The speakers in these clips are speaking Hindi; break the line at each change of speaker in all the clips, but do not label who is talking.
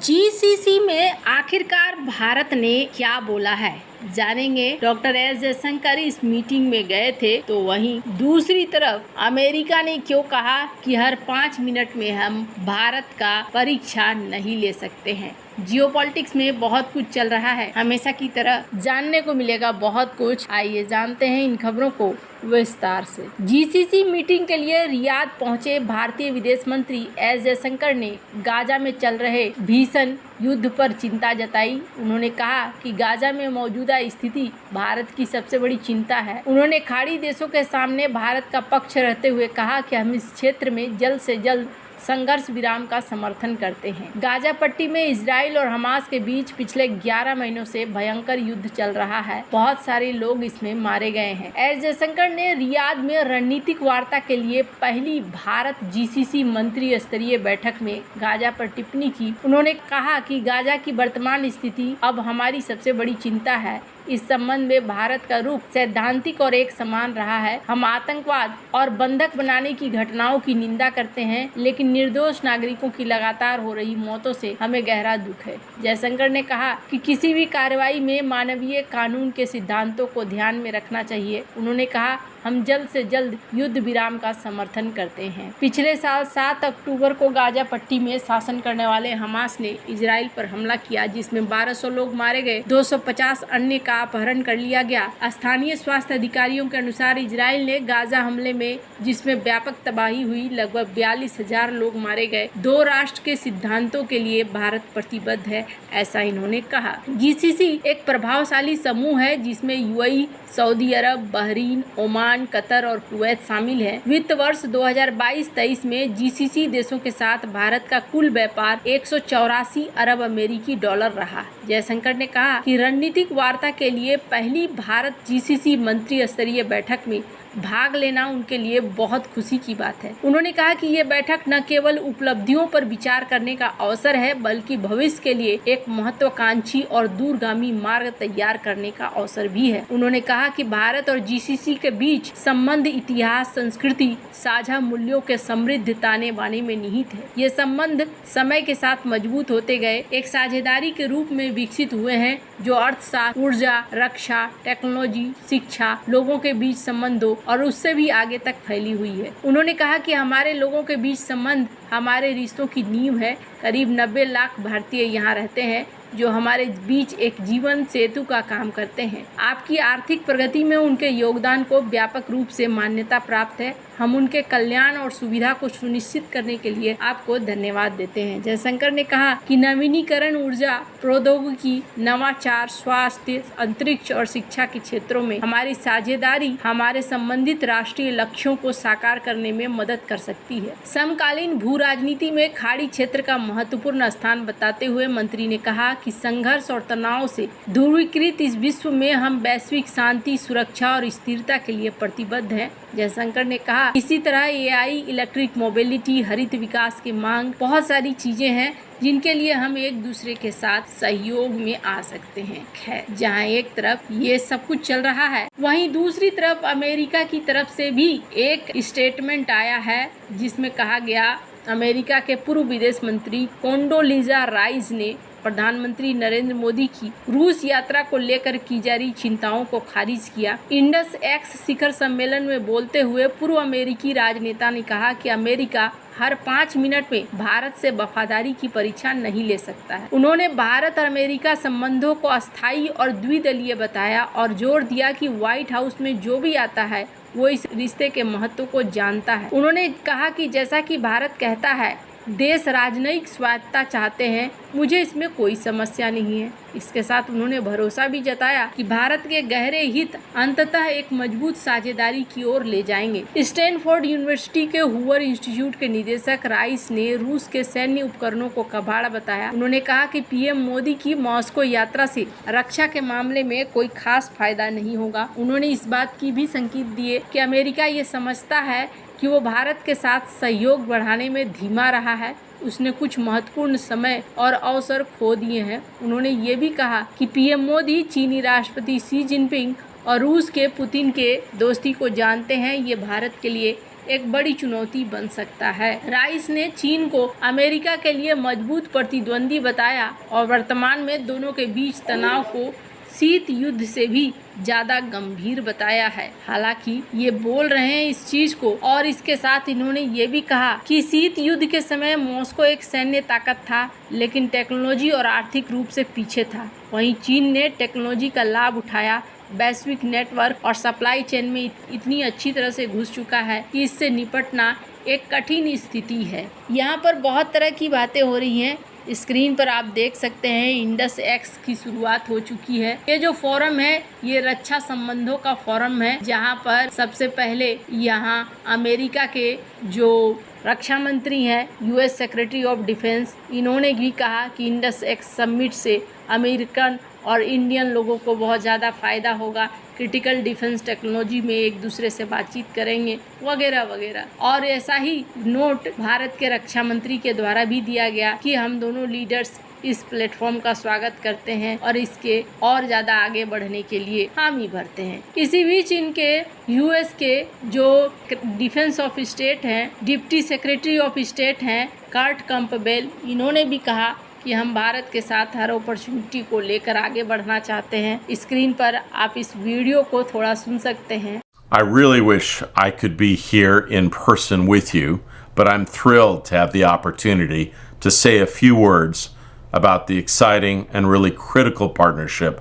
जीसीसी में आखिरकार भारत ने क्या बोला है, जानेंगे। डॉक्टर एस जयशंकर इस मीटिंग में गए थे, तो वहीं दूसरी तरफ अमेरिका ने क्यों कहा कि हर 5 मिनट में हम भारत का परीक्षा नहीं ले सकते हैं। जियोपॉलिटिक्स में बहुत कुछ चल रहा है, हमेशा की तरह जानने को मिलेगा बहुत कुछ। आइए जानते हैं इन खबरों को विस्तार से। जीसीसी मीटिंग के लिए रियाद पहुंचे भारतीय विदेश मंत्री एस जयशंकर ने गाजा में चल रहे भीषण युद्ध पर चिंता जताई। उन्होंने कहा कि गाजा में मौजूदा स्थिति भारत की सबसे बड़ी चिंता है। उन्होंने खाड़ी देशों के सामने भारत का पक्ष रहते हुए कहा कि हम इस क्षेत्र में जल्द से जल्द संघर्ष विराम का समर्थन करते हैं। गाजा पट्टी में इजराइल और हमास के बीच पिछले 11 महीनों से भयंकर युद्ध चल रहा है। बहुत सारे लोग इसमें मारे गए हैं। एस जयशंकर ने रियाद में रणनीतिक वार्ता के लिए पहली भारत जीसीसी मंत्री स्तरीय बैठक में गाजा पर टिप्पणी की। उन्होंने कहा कि गाजा की वर्तमान स्थिति अब हमारी सबसे बड़ी चिंता है। इस संबंध में भारत का रुख सैद्धांतिक और एक समान रहा है। हम आतंकवाद और बंधक बनाने की घटनाओं की निंदा करते हैं, लेकिन निर्दोष नागरिकों की लगातार हो रही मौतों से हमें गहरा दुख है। जयशंकर ने कहा कि किसी भी कार्रवाई में मानवीय कानून के सिद्धांतों को ध्यान में रखना चाहिए। उन्होंने कहा, हम जल्द से जल्द युद्ध विराम का समर्थन करते हैं। पिछले साल 7 अक्टूबर को गाजा पट्टी में शासन करने वाले हमास ने इजराइल पर हमला किया, जिसमें 1200 लोग मारे गए, 250 अन्य का अपहरण कर लिया गया। स्थानीय स्वास्थ्य अधिकारियों के अनुसार इजराइल ने गाजा हमले में, जिसमें व्यापक तबाही हुई, लगभग 42,000 लोग मारे गए। 2 राष्ट्र के सिद्धांतों के लिए भारत प्रतिबद्ध है, ऐसा इन्होंने कहा। जीसीसी एक प्रभावशाली समूह है जिसमें यूएई, सऊदी अरब, बहरीन, ओमान, कतर और कुवैत शामिल है। वित्त वर्ष 2022-23 में जीसीसी देशों के साथ भारत का कुल व्यापार 184 अरब अमेरिकी डॉलर रहा। जयशंकर ने कहा कि रणनीतिक वार्ता के लिए पहली भारत जीसीसी मंत्री स्तरीय बैठक में भाग लेना उनके लिए बहुत खुशी की बात है। उन्होंने कहा कि ये बैठक न केवल उपलब्धियों पर विचार करने का अवसर है, बल्कि भविष्य के लिए एक महत्वाकांक्षी और दूरगामी मार्ग तैयार करने का अवसर भी है। उन्होंने कहा कि भारत और जीसीसी के बीच संबंध इतिहास, संस्कृति, साझा मूल्यों के समृद्ध ताने बाने में निहित है। ये संबंध समय के साथ मजबूत होते गए, एक साझेदारी के रूप में विकसित हुए हैं, जो अर्थशास्त्र, ऊर्जा, रक्षा, टेक्नोलॉजी, शिक्षा, लोगों के बीच संबंधों और उससे भी आगे तक फैली हुई है। उन्होंने कहा कि हमारे लोगों के बीच संबंध हमारे रिश्तों की नींव है। करीब 90 लाख भारतीय यहाँ रहते हैं, जो हमारे बीच एक जीवन सेतु का काम करते हैं। आपकी आर्थिक प्रगति में उनके योगदान को व्यापक रूप से मान्यता प्राप्त है। हम उनके कल्याण और सुविधा को सुनिश्चित करने के लिए आपको धन्यवाद देते हैं। जयशंकर ने कहा कि नवीनीकरण ऊर्जा, प्रौद्योगिकी, नवाचार, स्वास्थ्य, अंतरिक्ष और शिक्षा के क्षेत्रों में हमारी साझेदारी हमारे संबंधित राष्ट्रीय लक्ष्यों को साकार करने में मदद कर सकती है। समकालीन भू राजनीति में खाड़ी क्षेत्र का महत्वपूर्ण स्थान बताते हुए मंत्री ने कहा कि संघर्ष और तनाव से ध्रुवीकृत इस विश्व में हम वैश्विक शांति, सुरक्षा और स्थिरता के लिए प्रतिबद्ध हैं। जयशंकर ने कहा, इसी तरह एआई, इलेक्ट्रिक मोबिलिटी, हरित विकास की मांग, बहुत सारी चीजें हैं जिनके लिए हम एक दूसरे के साथ सहयोग में आ सकते हैं। खैर, जहां एक तरफ ये सब कुछ चल रहा है, वहीं दूसरी तरफ अमेरिका की तरफ से भी एक स्टेटमेंट आया है, जिसमें कहा गया, अमेरिका के पूर्व विदेश मंत्री कोंडोलीजा राइस ने प्रधानमंत्री नरेंद्र मोदी की रूस यात्रा को लेकर की जा रही चिंताओं को खारिज किया। इंडस एक्स शिखर सम्मेलन में बोलते हुए पूर्व अमेरिकी राजनेता ने कहा कि अमेरिका हर 5 मिनट में भारत से वफादारी की परीक्षा नहीं ले सकता है। उन्होंने भारत और अमेरिका संबंधों को अस्थायी और द्विदलीय बताया और जोर दिया कि व्हाइट हाउस में जो भी आता है वो इस रिश्ते के महत्व को जानता है। उन्होंने कहा कि जैसा कि भारत कहता है, देश राजनयिक स्वायत्तता चाहते हैं, मुझे इसमें कोई समस्या नहीं है। इसके साथ उन्होंने भरोसा भी जताया कि भारत के गहरे हित अंततः एक मजबूत साझेदारी की ओर ले जाएंगे। स्टैनफोर्ड यूनिवर्सिटी के हूवर इंस्टीट्यूट के निदेशक राइस ने रूस के सैन्य उपकरणों को कबाड़ बताया। उन्होंने कहा कि पीएम मोदी की मॉस्को यात्रा से रक्षा के मामले में कोई खास फायदा नहीं होगा। उन्होंने इस बात की भी संकेत दिए कि अमेरिका ये समझता है कि वो भारत के साथ सहयोग बढ़ाने में धीमा रहा है। उसने कुछ महत्वपूर्ण समय और अवसर खो दिए हैं। उन्होंने ये भी कहा कि पीएम मोदी चीनी राष्ट्रपति शी जिनपिंग और रूस के पुतिन के दोस्ती को जानते हैं। ये भारत के लिए एक बड़ी चुनौती बन सकता है। राइस ने चीन को अमेरिका के लिए मजबूत प्रतिद्वंदी बताया और वर्तमान में दोनों के बीच तनाव को शीत युद्ध से भी ज्यादा गंभीर बताया है। हालांकि ये बोल रहे हैं इस चीज को, और इसके साथ इन्होंने ये भी कहा कि शीत युद्ध के समय मॉस्को एक सैन्य ताकत था, लेकिन टेक्नोलॉजी और आर्थिक रूप से पीछे था। वहीं चीन ने टेक्नोलॉजी का लाभ उठाया, वैश्विक नेटवर्क और सप्लाई चेन में इतनी अच्छी तरह से घुस चुका है कि इससे निपटना एक कठिन स्थिति है। यहाँ पर बहुत तरह की बातें हो रही हैं। स्क्रीन पर आप देख सकते हैं इंडस एक्स की शुरुआत हो चुकी है। ये जो फोरम है ये रक्षा संबंधों का फोरम है, जहाँ पर सबसे पहले यहाँ अमेरिका के जो रक्षा मंत्री हैं, यूएस सेक्रेटरी ऑफ डिफेंस, इन्होंने भी कहा कि इंडस एक्स समिट से अमेरिकन और इंडियन लोगों को बहुत ज़्यादा फ़ायदा होगा। क्रिटिकल डिफेंस टेक्नोलॉजी में एक दूसरे से बातचीत करेंगे वगैरह वगैरह। और ऐसा ही नोट भारत के रक्षा मंत्री के द्वारा भी दिया गया कि हम दोनों लीडर्स इस प्लेटफॉर्म का स्वागत करते हैं और इसके और ज़्यादा आगे बढ़ने के लिए हामी भरते हैं। इसी बीच इनके यूएस के जो डिफेंस ऑफ स्टेट हैं, डिप्टी सेक्रेटरी ऑफ स्टेट हैं कर्ट कैंपबेल, इन्होंने भी कहा कि हम भारत के साथ हर अपॉर्चुनिटी को लेकर आगे बढ़ना चाहते हैं। स्क्रीन पर आप इस वीडियो को थोड़ा सुन सकते हैं।
I really wish I could be here in person with you, but I'm thrilled to have the opportunity to say a few words about the exciting and really critical partnership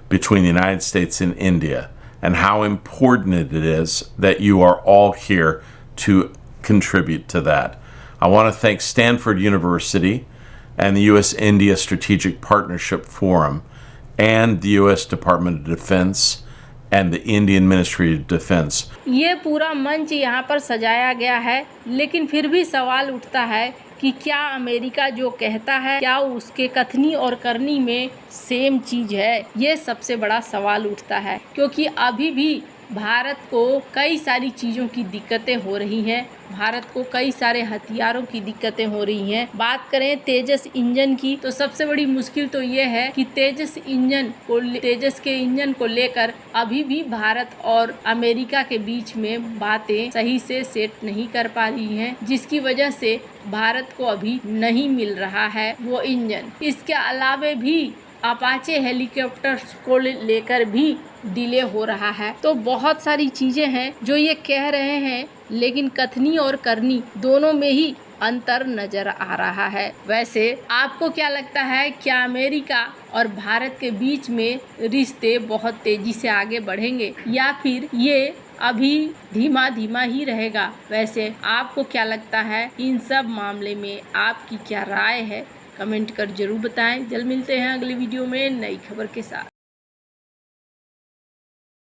between the United States and India, and how important it is that you are all here to contribute to that. I want to thank Stanford University and the U.S.-India Strategic Partnership Forum and the U.S. Department of Defense and the Indian Ministry of Defense.
ये पूरा मंच यहाँ पर सजाया गया है, लेकिन फिर भी सवाल उठता है कि क्या अमेरिका जो कहता है क्या उसके कथनी और करनी में सेम चीज है। ये सबसे बड़ा सवाल उठता है, क्योंकि अभी भी भारत को कई सारी चीज़ों की दिक्कतें हो रही हैं। भारत को कई सारे हथियारों की दिक्कतें हो रही हैं। बात करें तेजस इंजन की, तो सबसे बड़ी मुश्किल तो ये है कि तेजस के इंजन को लेकर अभी भी भारत और अमेरिका के बीच में बातें सही से सेट नहीं कर पा रही हैं, जिसकी वजह से भारत को अभी नहीं मिल रहा है वो इंजन। इसके अलावे भी अपाचे हेलीकॉप्टर्स को लेकर भी डिले हो रहा है। तो बहुत सारी चीजें हैं जो ये कह रहे हैं, लेकिन कथनी और करनी दोनों में ही अंतर नजर आ रहा है। वैसे आपको क्या लगता है, क्या अमेरिका और भारत के बीच में रिश्ते बहुत तेजी से आगे बढ़ेंगे या फिर ये अभी धीमा धीमा ही रहेगा? वैसे आपको क्या लगता है, इन सब मामले में आपकी क्या राय है? कमेंट कर जरूर बताएं। जल्द मिलते हैं अगली वीडियो में नई खबर के साथ।